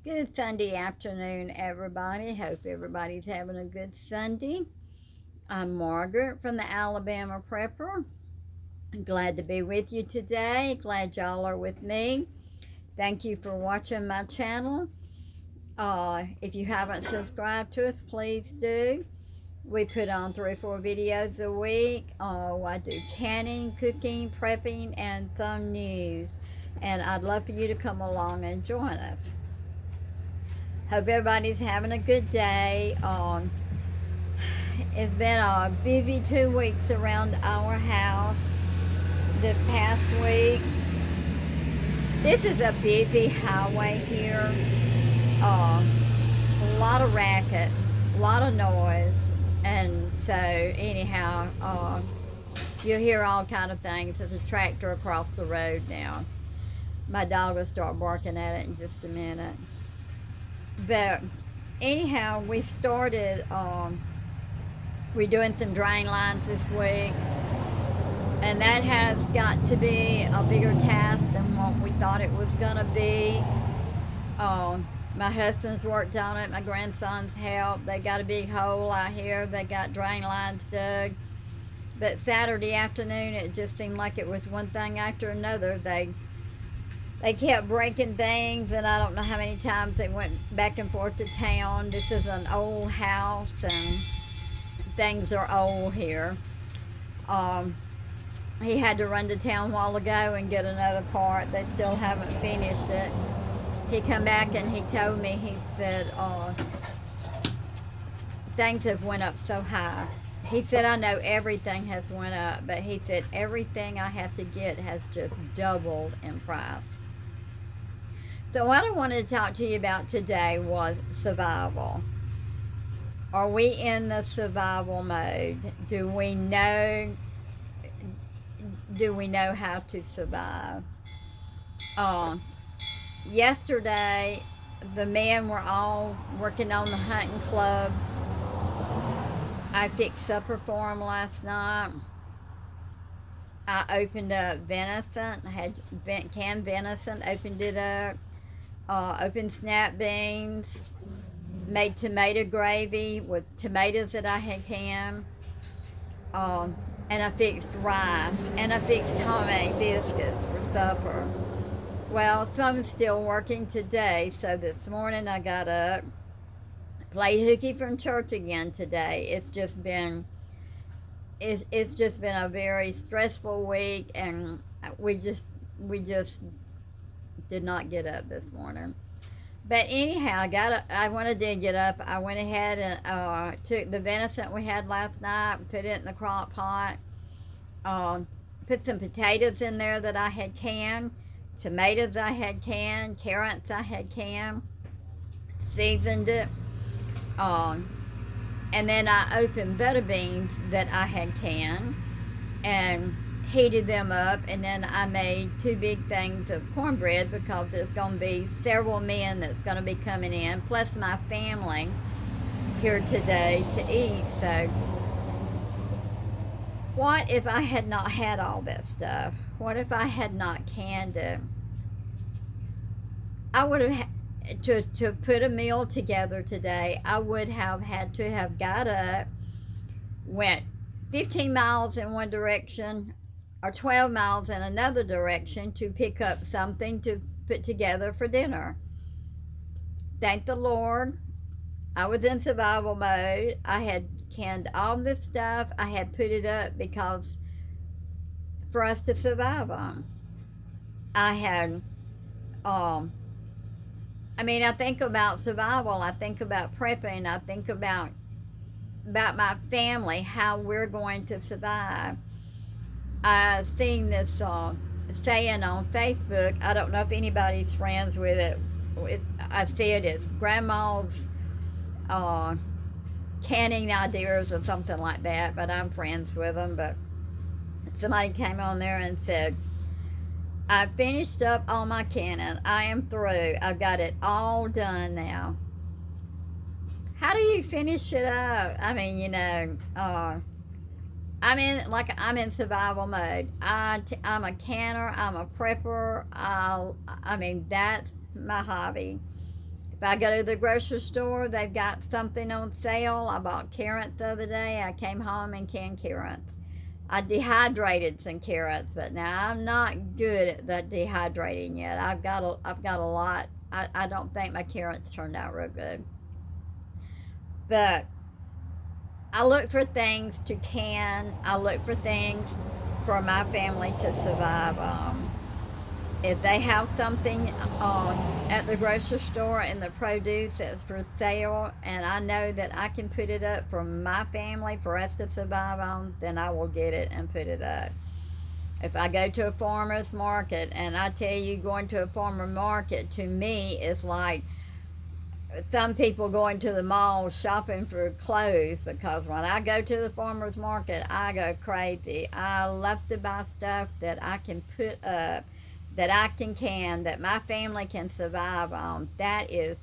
Good Sunday afternoon, everybody. Hope everybody's having a good Sunday. I'm Margaret from the Alabama Prepper. Glad to be with you today. Glad y'all are with me. Thank you for watching my channel. If you haven't subscribed to us, please do. We put on 3 or 4 videos a week. I do canning, cooking, prepping, and some news. And I'd love for you to come along and join us. Hope everybody's having a good day. It's been a busy 2 weeks around our house this past week. This is a busy highway here. A lot of racket, a lot of noise, and so anyhow, you'll hear all kind of things. There's a tractor across the road now. My dog will start barking at it in just a minute. But anyhow, we started, we're doing some drain lines this week, and that has got to be a bigger task than what we thought it was gonna be. My husband's worked on it, my grandsons helped. They got a big hole out here, they got drain lines dug. But Saturday afternoon, it just seemed like it was one thing after another. They kept breaking things, and I don't know how many times they went back and forth to town. This is an old house, and things are old here. He had to run to town a while ago and get another part. They still haven't finished it. He come back and he told me, he said, things have went up so high. He said, I know everything has went up, but he said, everything I have to get has just doubled in price. So what I wanted to talk to you about today was survival. Are we in the survival mode? Do we know how to survive? Yesterday, the men were all working on the hunting clubs. I fixed supper for them last night. I opened up venison. I had canned venison, opened it up. Opened snap beans, made tomato gravy with tomatoes that I had canned, and I fixed rice, and I fixed homemade biscuits for supper. Well, some's still working today, so this morning I got up, played hooky from church again today. It's just been a very stressful week, and we just did not get up this morning. But anyhow, I wanted to get up. I went ahead and took the venison we had last night, put it in the crock pot, put some potatoes in there that I had canned, tomatoes I had canned, carrots I had canned, seasoned it, and then I opened butter beans that I had canned and heated them up, and then I made 2 big things of cornbread because there's going to be several men that's going to be coming in, plus my family here today to eat. So what if I had not had all that stuff? What if I had not canned it? I would have to put a meal together today. I would have had to have got up, went 15 miles in one direction or 12 miles in another direction to pick up something to put together for dinner. Thank the Lord, I was in survival mode. I had canned all this stuff. I had put it up because for us to survive on. I had, I think about survival. I think about prepping. I think about my family, how we're going to survive. I seen this saying on Facebook. I don't know if anybody's friends with it. I said it's grandma's canning ideas or something like that, but I'm friends with them. But somebody came on there and said, I finished up all my canning. I am through. I've got it all done now. How do you finish it up? I'm in survival mode. I'm a canner. I'm a prepper. That's my hobby. If I go to the grocery store, they've got something on sale. I bought carrots the other day. I came home and canned carrots. I dehydrated some carrots, but now I'm not good at the dehydrating yet. I've got a lot. I don't think my carrots turned out real good. But I look for things to can. I look for things for my family to survive on. If they have something at the grocery store and the produce that's for sale, and I know that I can put it up for my family for us to survive on, then I will get it and put it up. If I go to a farmer's market, and I tell you, going to a farmer market to me is like some people going to the mall shopping for clothes, because when I go to the farmer's market, I go crazy. I love to buy stuff that I can put up, that I can, that my family can survive on. That is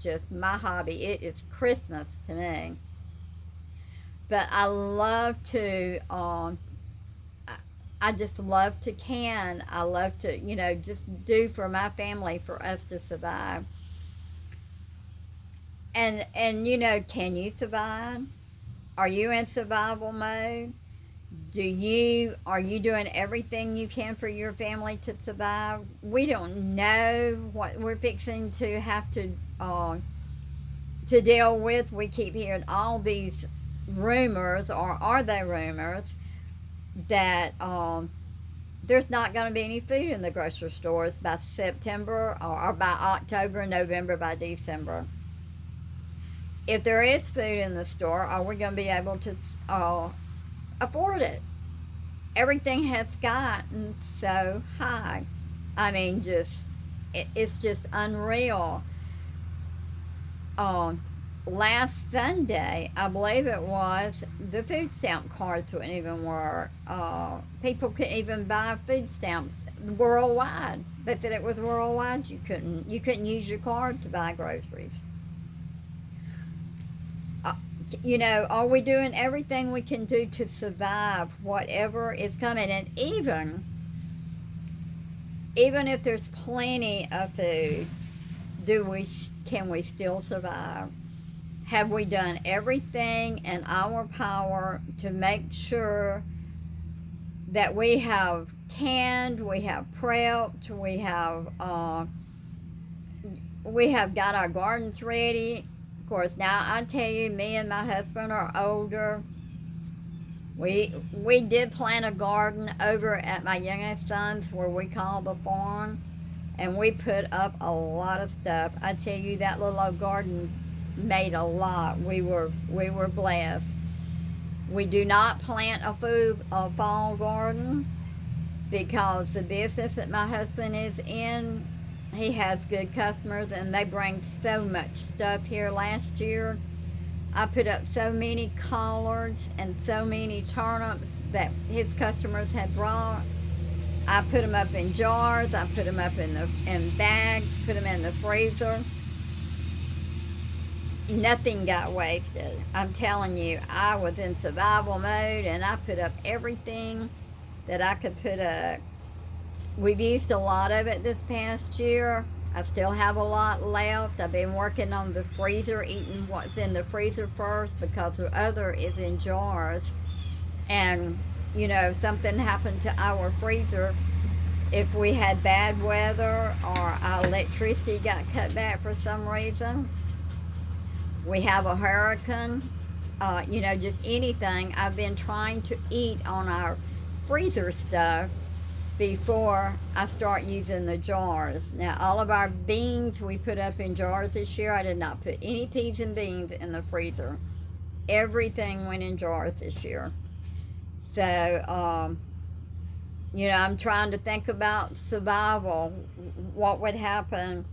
just my hobby. It is Christmas to me. But I love to I just love to can. I love to, just do for my family for us to survive. And can you survive? Are you in survival mode? Are you doing everything you can for your family to survive? We don't know what we're fixing to have to deal with. We keep hearing all these rumors, or are they rumors, that there's not going to be any food in the grocery stores by September, or by October, November, by December. If there is food in the store, are we going to be able to afford it? Everything has gotten so high. I mean, it's just unreal. Last Sunday, I believe it was, the food stamp cards wouldn't even work. People couldn't even buy food stamps worldwide. They said it was worldwide. You couldn't use your card to buy groceries. Are we doing everything we can do to survive whatever is coming? And even if there's plenty of food, can we still survive? Have we done everything in our power to make sure that we have canned, we have prepped, we have got our gardens ready? Of course, now I tell you, me and my husband are older. We did plant a garden over at my youngest son's, where we call the farm, and we put up a lot of stuff. I tell you, that little old garden made a lot. We were blessed. We do not plant a fall garden, because the business that my husband is in, he has good customers, and they bring so much stuff here. Last year, I put up so many collards and so many turnips that his customers had brought. I put them up in jars. I put them up in bags, put them in the freezer. Nothing got wasted. I'm telling you, I was in survival mode, and I put up everything that I could put up. We've used a lot of it this past year. I still have a lot left. I've been working on the freezer, eating what's in the freezer first, because the other is in jars. And, if something happened to our freezer, if we had bad weather or our electricity got cut back for some reason, we have a hurricane, just anything. I've been trying to eat on our freezer stuff before I start using the jars. Now, all of our beans we put up in jars this year. I did not put any peas and beans in the freezer. Everything went in jars this year. So, I'm trying to think about survival. What would happen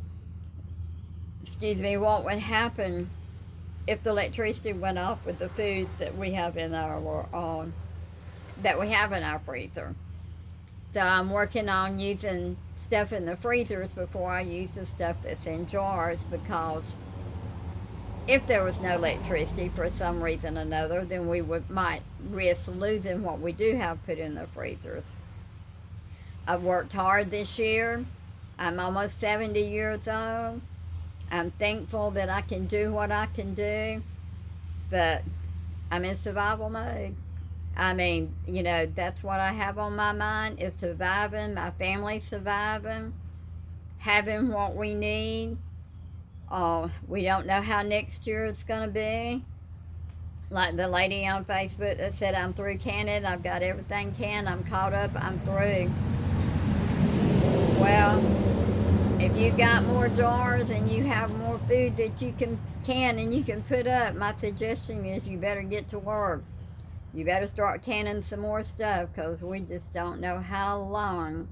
if the electricity went off with the foods that we have in our freezer. So I'm working on using stuff in the freezers before I use the stuff that's in jars, because if there was no electricity for some reason or another, then we might risk losing what we do have put in the freezers. I've worked hard this year. I'm almost 70 years old. I'm thankful that I can do what I can do, but I'm in survival mode. I mean, you know, that's what I have on my mind is surviving, my family surviving, having what we need. We don't know how next year is going to be. Like the lady on Facebook that said, I'm through canning, I've got everything canned, I'm caught up, I'm through. Well, if you've got more jars and you have more food that you can and you can put up, my suggestion is you better get to work. You better start canning some more stuff because we just don't know how long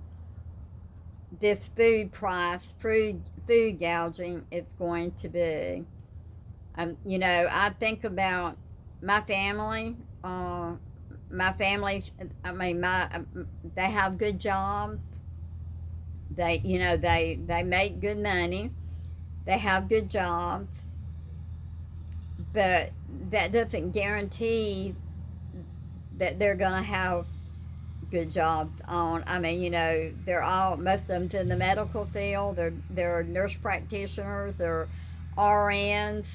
this food price, food gouging is going to be. You know, I think about my family. My family, I mean, they have good jobs. They, you know, they make good money. They have good jobs, but that doesn't guarantee that they're gonna have good jobs on. I mean, you know, most of them's in the medical field. They're nurse practitioners. They're RNs.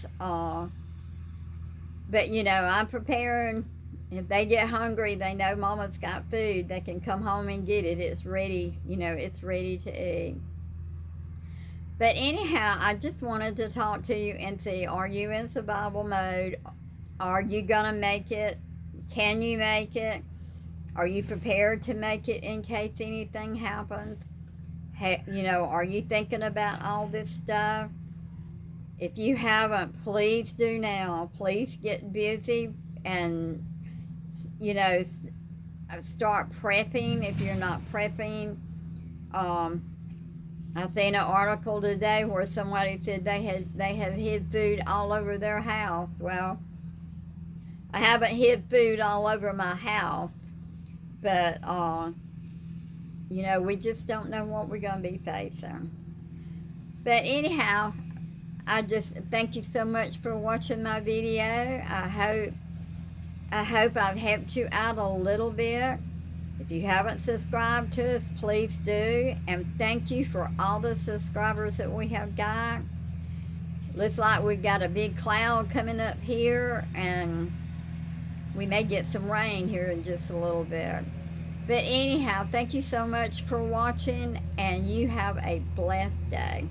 But you know, I'm preparing. If they get hungry, they know Mama's got food. They can come home and get it. It's ready. You know, it's ready to eat. But anyhow, I just wanted to talk to you and see, are you in survival mode? Are you gonna make it? Can you make it? Are you prepared to make it in case anything happens? You know, are you thinking about all this stuff? If you haven't, please do now. Please get busy and, you know, start prepping if you're not prepping. I seen an article today where somebody said they have hid food all over their house. Well, I haven't hid food all over my house, but you know, we just don't know what we're going to be facing. But anyhow, I just thank you so much for watching my video. I hope I've helped you out a little bit. If you haven't subscribed to us, please do. And thank you for all the subscribers that we have got. Looks like we've got a big cloud coming up here, and we may get some rain here in just a little bit. But anyhow, thank you so much for watching, and you have a blessed day.